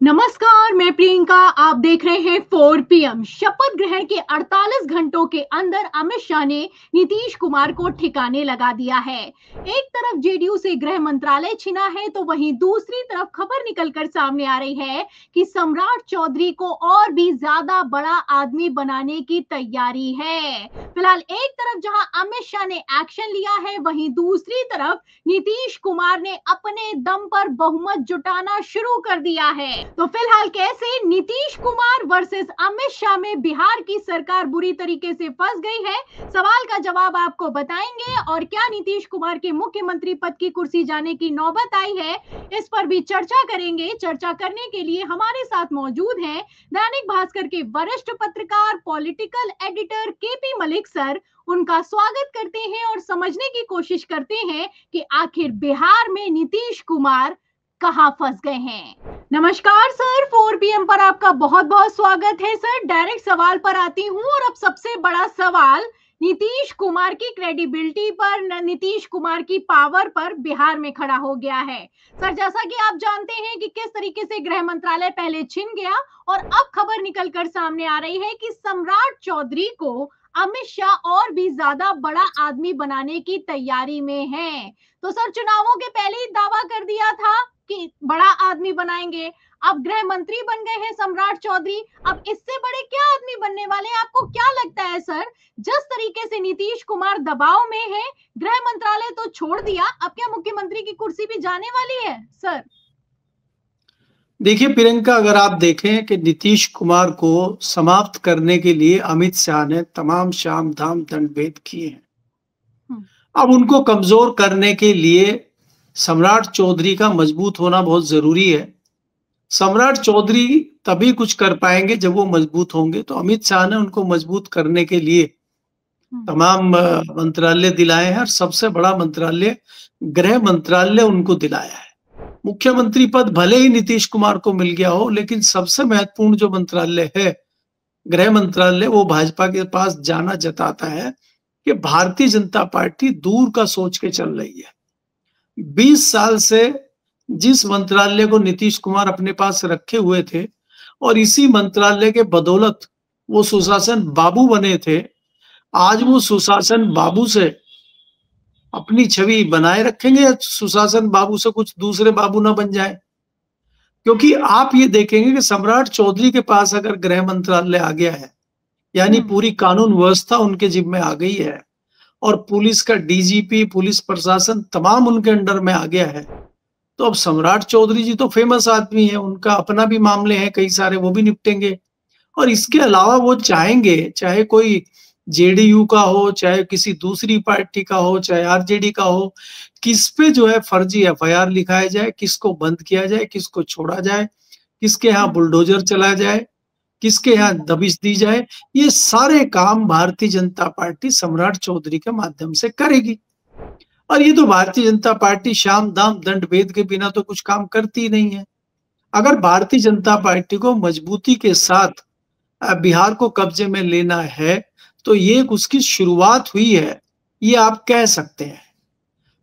नमस्कार, मैं प्रियंका। आप देख रहे हैं 4 PM। शपथ ग्रहण के 48 घंटों के अंदर अमित शाह ने नीतीश कुमार को ठिकाने लगा दिया है। एक तरफ जेडीयू से गृह मंत्रालय छिना है, तो वहीं दूसरी तरफ खबर निकलकर सामने आ रही है कि सम्राट चौधरी को और भी ज्यादा बड़ा आदमी बनाने की तैयारी है। फिलहाल एक तरफ जहां अमित शाह ने एक्शन लिया है, वहीं दूसरी तरफ नीतीश कुमार ने अपने दम पर बहुमत जुटाना शुरू कर दिया है। तो फिलहाल कैसे नीतीश कुमार वर्सेस अमित शाह में बिहार की सरकार बुरी तरीके से फंस गई है, सवाल का जवाब आपको बताएंगे। और क्या नीतीश कुमार के मुख्यमंत्री पद की कुर्सी जाने की नौबत आई है, इस पर भी चर्चा करेंगे। चर्चा करने के लिए हमारे साथ मौजूद हैं दैनिक भास्कर के वरिष्ठ पत्रकार, political editor KP Malik sir. उनका स्वागत करते हैं और समझने की कोशिश करते हैं कि आखिर बिहार में नीतीश कुमार कहां फंस गए हैं। नमस्कार सर, 4 PM पर आपका बहुत बहुत स्वागत है। सर, डायरेक्ट सवाल पर आती हूं और अब सबसे बड़ा सवाल नीतीश कुमार की क्रेडिबिलिटी पर, नीतीश कुमार की पावर पर बिहार में खड़ा हो गया है। सर, जैसा कि आप जानते हैं कि किस तरीके से गृह मंत्रालय पहले छिन गया और अब खबर निकलकर सामने आ रही है कि सम्राट चौधरी को अमित शाह और भी ज्यादा बड़ा आदमी बनाने की तैयारी में है। तो सर, चुनावों के पहले ही दावा कर दिया था कि बड़ा आदमी बनाएंगे। अब गृह मंत्री बन गए हैं सम्राट चौधरी। अब इससे बड़े क्या आदमी बनने वाले हैं? आपको क्या लगता है सर, जिस तरीके से नीतीश कुमार दबाव में है, गृह मंत्रालय तो छोड़ दिया, अब क्या मुख्यमंत्री की कुर्सी भी जाने वाली है सर? देखिए प्रियंका, अगर आप देखें कि नीतीश कुमार को समाप्त करने के लिए अमित शाह ने तमाम शाम दाम दंड भेद किए हैं। अब उनको कमजोर करने के लिए सम्राट चौधरी का मजबूत होना बहुत जरूरी है। सम्राट चौधरी तभी कुछ कर पाएंगे जब वो मजबूत होंगे। तो अमित शाह ने उनको मजबूत करने के लिए तमाम मंत्रालय दिलाए हैं और सबसे बड़ा मंत्रालय गृह मंत्रालय उनको दिलाया है। मुख्यमंत्री पद भले ही नीतीश कुमार को मिल गया हो, लेकिन सबसे महत्वपूर्ण जो मंत्रालय है गृह मंत्रालय, वो भाजपा के पास जाना जताता है कि भारतीय जनता पार्टी दूर का सोच के चल रही है। 20 साल से जिस मंत्रालय को नीतीश कुमार अपने पास रखे हुए थे और इसी मंत्रालय के बदौलत वो सुशासन बाबू बने थे, आज वो सुशासन बाबू से अपनी छवि बनाए रखेंगे या सुशासन बाबू से कुछ दूसरे बाबू ना बन जाए। क्योंकि आप ये देखेंगे कि सम्राट चौधरी के पास अगर गृह मंत्रालय आ गया है, यानी पूरी कानून व्यवस्था उनके जिम्मे आ गई है और पुलिस का डीजीपी, पुलिस प्रशासन तमाम उनके अंडर में आ गया है, तो अब सम्राट चौधरी जी तो फेमस आदमी है, उनका अपना भी मामले हैं कई सारे, वो भी निपटेंगे। और इसके अलावा वो चाहेंगे, चाहे कोई जेडीयू का हो, चाहे किसी दूसरी पार्टी का हो, चाहे आरजेडी का हो, किस पे जो है फर्जी एफआईआर लिखाया जाए, किसको बंद किया जाए, किसको छोड़ा जाए, किसके यहाँ बुलडोजर चलाया जाए, किसके यहाँ दबिश दी जाए, ये सारे काम भारतीय जनता पार्टी सम्राट चौधरी के माध्यम से करेगी। और ये तो भारतीय जनता पार्टी शाम दाम दंड भेद के बिना तो कुछ काम करती नहीं है। अगर भारतीय जनता पार्टी को मजबूती के साथ बिहार को कब्जे में लेना है, तो ये उसकी शुरुआत हुई है, ये आप कह सकते हैं।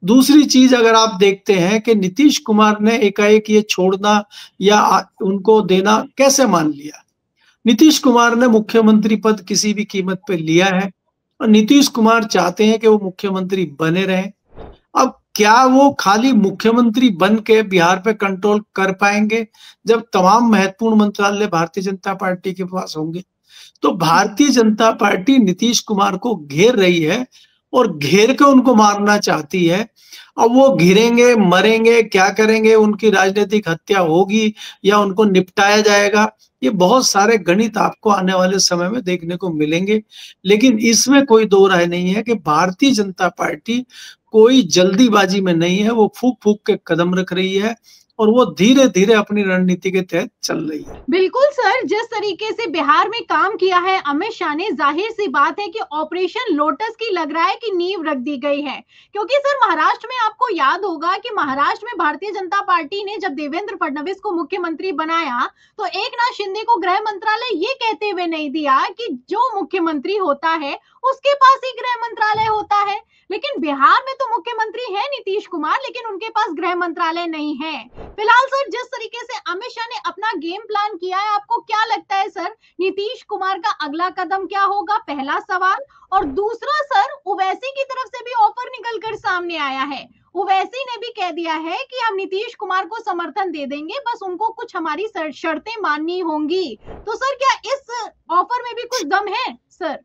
दूसरी चीज, अगर आप देखते हैं कि नीतीश कुमार ने एकाएक ये छोड़ना या उनको देना कैसे मान लिया। नीतीश कुमार ने मुख्यमंत्री पद किसी भी कीमत पे लिया है और नीतीश कुमार चाहते हैं कि वो मुख्यमंत्री बने रहें। अब क्या वो खाली मुख्यमंत्री बन के बिहार पे कंट्रोल कर पाएंगे जब तमाम महत्वपूर्ण मंत्रालय भारतीय जनता पार्टी के पास होंगे? तो भारतीय जनता पार्टी नीतीश कुमार को घेर रही है और घेर के उनको मारना चाहती है। अब वो घिरेंगे, मरेंगे, क्या करेंगे, उनकी राजनीतिक हत्या होगी या उनको निपटाया जाएगा, ये बहुत सारे गणित आपको आने वाले समय में देखने को मिलेंगे। लेकिन इसमें कोई दो राय नहीं है कि भारतीय जनता पार्टी कोई जल्दीबाजी में नहीं है, वो फूक फूक के कदम रख रही है और वो धीरे धीरे अपनी रणनीति के तहत चल रही है। बिल्कुल सर, जिस तरीके से बिहार में काम किया है अमित शाह ने, जाहिर सी बात है कि ऑपरेशन लोटस की लग रहा है कि नींव रख दी गई है। क्योंकि सर, महाराष्ट्र में आपको याद होगा कि महाराष्ट्र में भारतीय जनता पार्टी ने जब देवेंद्र फडणवीस को मुख्यमंत्री बनाया, तो एकनाथ शिंदे को गृह मंत्रालय ये कहते हुए नहीं दिया कि जो मुख्यमंत्री होता है उसके पास ही गृह मंत्रालय होता है। लेकिन बिहार में तो मुख्यमंत्री है नीतीश कुमार, लेकिन उनके पास गृह मंत्रालय नहीं है। फिलहाल सर, जिस तरीके से अमित शाह ने अपना गेम प्लान किया है, आपको क्या लगता है सर, नीतीश कुमार का अगला कदम क्या होगा? पहला सवाल। और दूसरा सर, ओवैसी की तरफ से भी ऑफर निकलकर सामने आया है। ओवैसी ने भी कह दिया है कि हम नीतीश कुमार को समर्थन दे देंगे, बस उनको कुछ हमारी शर्तें माननी होंगी। तो सर, क्या इस ऑफर में भी कुछ दम है सर?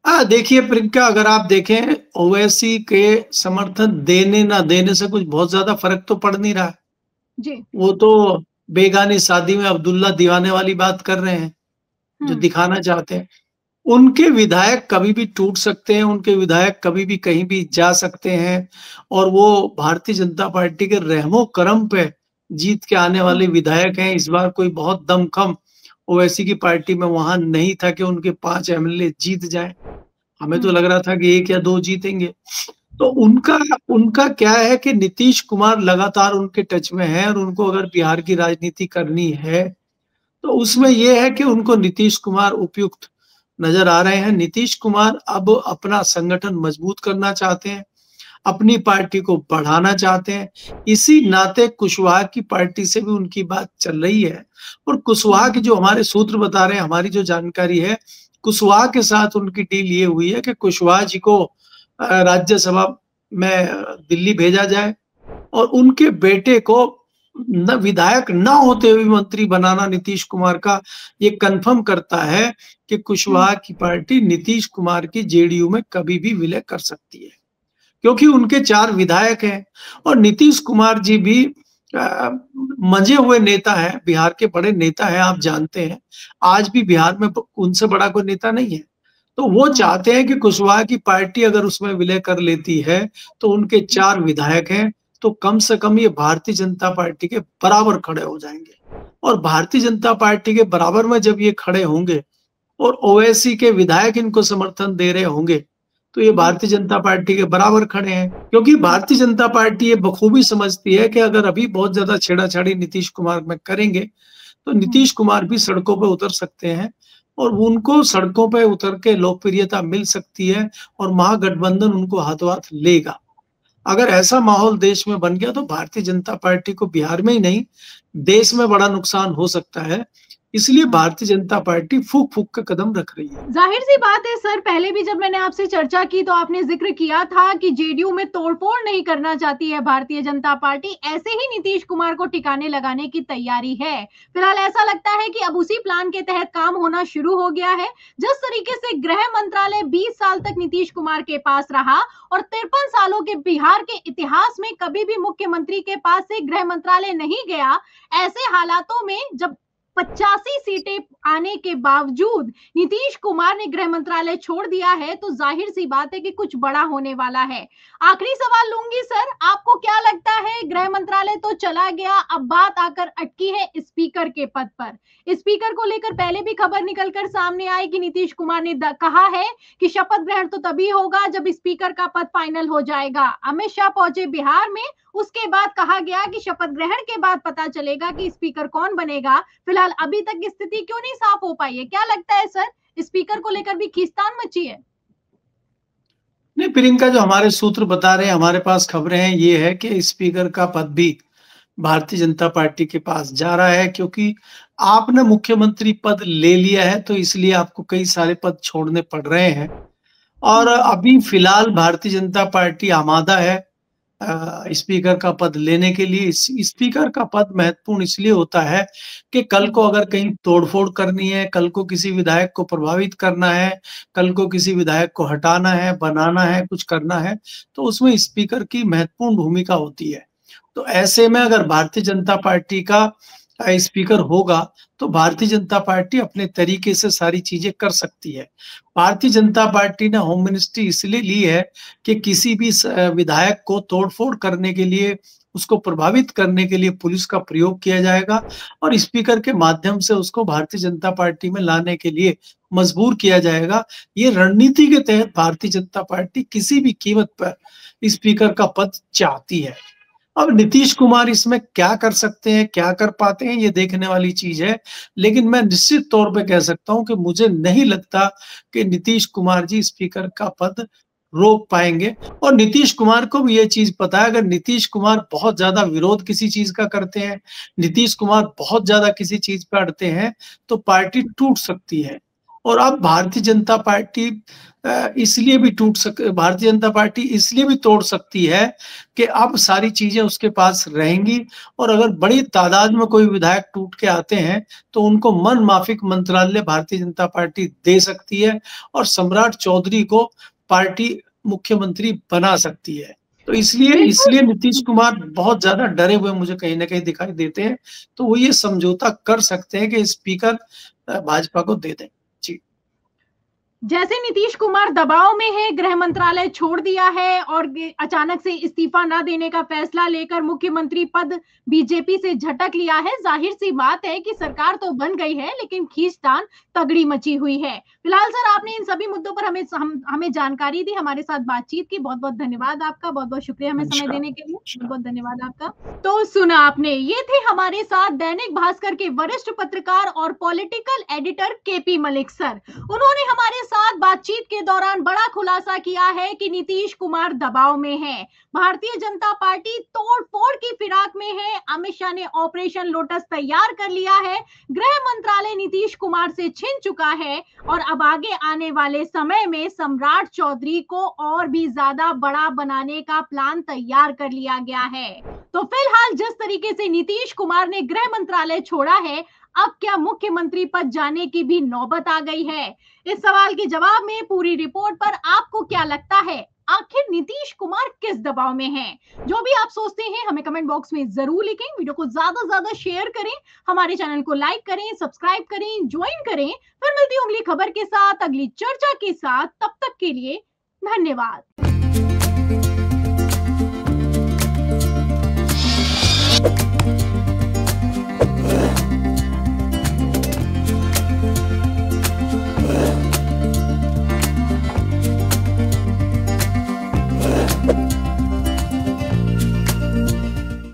देखिए प्रियंका, अगर आप देखें ओवैसी के समर्थन देने ना देने से कुछ बहुत ज्यादा फर्क तो पड़ नहीं रहा है जी। वो तो बेगानी शादी में अब्दुल्ला दीवाने वाली बात कर रहे हैं, जो दिखाना चाहते हैं। उनके विधायक कभी भी टूट सकते हैं, उनके विधायक कभी भी कहीं भी जा सकते हैं, और वो भारतीय जनता पार्टी के रहमो करम पे जीत के आने वाले विधायक हैं। इस बार कोई बहुत दमखम ओवैसी की पार्टी में वहां नहीं था कि उनके 5 एमएलए जीत जाए। हमें तो लग रहा था कि 1 या 2 जीतेंगे। तो उनका उनका क्या है कि नीतीश कुमार लगातार उनके टच में है, और उनको अगर बिहार की राजनीति करनी है तो उसमें यह है कि उनको नीतीश कुमार उपयुक्त नजर आ रहे हैं। नीतीश कुमार अब अपना संगठन मजबूत करना चाहते हैं, अपनी पार्टी को बढ़ाना चाहते हैं। इसी नाते कुशवाहा की पार्टी से भी उनकी बात चल रही है, और कुशवाहा के जो हमारे सूत्र बता रहे हैं, हमारी जो जानकारी है, कुशवाहा के साथ उनकी डील ये हुई है कि कुशवाहा जी को राज्यसभा में दिल्ली भेजा जाए, और उनके बेटे को न विधायक न होते हुए मंत्री बनाना नीतीश कुमार का ये कंफर्म करता है कि कुशवाहा की पार्टी नीतीश कुमार की जेडीयू में कभी भी विलय कर सकती है, क्योंकि उनके 4 विधायक हैं। और नीतीश कुमार जी भी मंजे हुए नेता है, बिहार के बड़े नेता है, आप जानते हैं। आज भी बिहार में उनसे बड़ा कोई नेता नहीं है। तो वो चाहते हैं कि कुशवाहा की पार्टी अगर उसमें विलय कर लेती है तो उनके 4 विधायक हैं, तो कम से कम ये भारतीय जनता पार्टी के बराबर खड़े हो जाएंगे। और भारतीय जनता पार्टी के बराबर में जब ये खड़े होंगे और ओवैसी के विधायक इनको समर्थन दे रहे होंगे, तो ये भारतीय जनता पार्टी के बराबर खड़े हैं। क्योंकि भारतीय जनता पार्टी ये बखूबी समझती है कि अगर अभी बहुत ज्यादा छेड़ाछाड़ी नीतीश कुमार में करेंगे तो नीतीश कुमार भी सड़कों पर उतर सकते हैं, और उनको सड़कों पर उतर के लोकप्रियता मिल सकती है, और महागठबंधन उनको हाथों हाथ लेगा। अगर ऐसा माहौल देश में बन गया तो भारतीय जनता पार्टी को बिहार में ही नहीं, देश में बड़ा नुकसान हो सकता है। इसलिए भारतीय जनता पार्टी फूक फूक का कदम रख रही है। जाहिर सी बात है सर, पहले भी जब मैंने आपसे चर्चा की तो आपने जिक्र किया था कि जेडीयू में तोड़फोड़ नहीं करना चाहती है भारतीय जनता पार्टी, ऐसे ही नीतीश कुमार को ठिकाने लगाने की तैयारी है। फिलहाल ऐसा लगता है कि अब उसी प्लान के तहत काम होना शुरू हो गया है। जिस तरीके से गृह मंत्रालय 20 साल तक नीतीश कुमार के पास रहा, और 53 सालों के बिहार के इतिहास में कभी भी मुख्यमंत्री के पास से गृह मंत्रालय नहीं गया, ऐसे हालातों में जब 85 सीटें आने के बावजूद नीतीश कुमार ने गृह मंत्रालय छोड़ दिया है, तो जाहिर सी बात है कि कुछ बड़ा होने वाला है। आखिरी सवाल लूंगी सर, आपको क्या लगता है, गृह मंत्रालय तो चला गया, अब बात आकर अटकी है स्पीकर के पद पर। स्पीकर को लेकर पहले भी खबर निकलकर सामने आई कि नीतीश कुमार ने कहा है कि शपथ ग्रहण तो तभी होगा जब स्पीकर का पद फाइनल हो जाएगा। अमित शाह पहुंचे बिहार में, उसके बाद कहा गया कि शपथ ग्रहण के बाद पता चलेगा कि स्पीकर कौन बनेगा। फिलहाल अभी तक स्थिति क्यों नहीं साफ हो पाई है? क्या लगता है सर, स्पीकर को लेकर भी खींचतान मची है? नहीं प्रियंका, जो हमारे सूत्र बता रहे हैं, हमारे पास खबरें हैं, ये है कि स्पीकर का पद भी भारतीय जनता पार्टी के पास जा रहा है, क्योंकि आपने मुख्यमंत्री पद ले लिया है तो इसलिए आपको कई सारे पद छोड़ने पड़ रहे हैं। और अभी फिलहाल भारतीय जनता पार्टी आमादा है स्पीकर का पद लेने के लिए। स्पीकर का पद महत्वपूर्ण इसलिए होता है कि कल को अगर कहीं तोड़फोड़ करनी है, कल को किसी विधायक को प्रभावित करना है, कल को किसी विधायक को हटाना है, बनाना है, कुछ करना है, तो उसमें स्पीकर की महत्वपूर्ण भूमिका होती है। तो ऐसे में अगर भारतीय जनता पार्टी का स्पीकर होगा तो भारतीय जनता पार्टी अपने तरीके से सारी चीजें कर सकती है। भारतीय जनता पार्टी ने होम मिनिस्ट्री इसलिए ली है कि किसी भी विधायक को तोड़फोड़ करने के लिए, उसको प्रभावित करने के लिए पुलिस का प्रयोग किया जाएगा, और स्पीकर के माध्यम से उसको भारतीय जनता पार्टी में लाने के लिए मजबूर किया जाएगा। ये रणनीति के तहत भारतीय जनता पार्टी किसी भी कीमत पर स्पीकर का पद चाहती है। अब नीतीश कुमार इसमें क्या कर सकते हैं, क्या कर पाते हैं, ये देखने वाली चीज है। लेकिन मैं निश्चित तौर पे कह सकता हूं कि मुझे नहीं लगता कि नीतीश कुमार जी स्पीकर का पद रोक पाएंगे। और नीतीश कुमार को भी ये चीज पता है, अगर नीतीश कुमार बहुत ज्यादा विरोध किसी चीज का करते हैं, नीतीश कुमार बहुत ज्यादा किसी चीज पे अड़ते हैं, तो पार्टी टूट सकती है। और अब भारतीय जनता पार्टी इसलिए भी भारतीय जनता पार्टी इसलिए भी तोड़ सकती है कि अब सारी चीजें उसके पास रहेंगी, और अगर बड़ी तादाद में कोई विधायक टूट के आते हैं तो उनको मन माफिक मंत्रालय भारतीय जनता पार्टी दे सकती है और सम्राट चौधरी को पार्टी मुख्यमंत्री बना सकती है। तो इसलिए नीतीश कुमार बहुत ज्यादा डरे हुए मुझे कहीं ना कहीं दिखाई देते हैं। तो वो ये समझौता कर सकते हैं कि स्पीकर भाजपा को दे दें। जी, जैसे नीतीश कुमार दबाव में है, गृह मंत्रालय छोड़ दिया है और अचानक से इस्तीफा ना देने का फैसला लेकर मुख्यमंत्री पद बीजेपी से झटक लिया है। जाहिर सी बात है कि सरकार तो बन गई है, लेकिन खींचतान तगड़ी मची हुई है। फिलहाल सर, आपने इन सभी मुद्दों पर हमें जानकारी दी, हमारे साथ बातचीत की। बहुत बहुत धन्यवाद आपका, बहुत बहुत शुक्रिया हमें समय देने के लिए। बहुत बहुत धन्यवाद आपका। तो सुना आपने, ये थे हमारे साथ दैनिक भास्कर के वरिष्ठ पत्रकार और political editor KP Malik sir. उन्होंने हमारे साथ बातचीत के दौरान बड़ा खुलासा किया है कि नीतीश कुमार दबाव में है, भारतीय जनता पार्टी तोड़-फोड़ की फिराक में है। अमित शाह ने ऑपरेशन लोटस तैयार कर लिया है, गृह मंत्रालय नीतीश कुमार से छिन चुका है और अब आगे आने वाले समय में सम्राट चौधरी को और भी ज्यादा बड़ा बनाने का प्लान तैयार कर लिया गया है। तो फिलहाल जिस तरीके से नीतीश कुमार ने गृह मंत्रालय छोड़ा है, अब क्या मुख्यमंत्री पद जाने की भी नौबत आ गई है? इस सवाल के जवाब में पूरी रिपोर्ट पर आपको क्या लगता है, आखिर नीतीश कुमार किस दबाव में हैं? जो भी आप सोचते हैं हमें कमेंट बॉक्स में जरूर लिखें। वीडियो को ज्यादा से ज्यादा शेयर करें, हमारे चैनल को लाइक करें, सब्सक्राइब करें, ज्वाइन करें। फिर मिलती हूं अगली खबर के साथ, अगली चर्चा के साथ। तब तक के लिए धन्यवाद।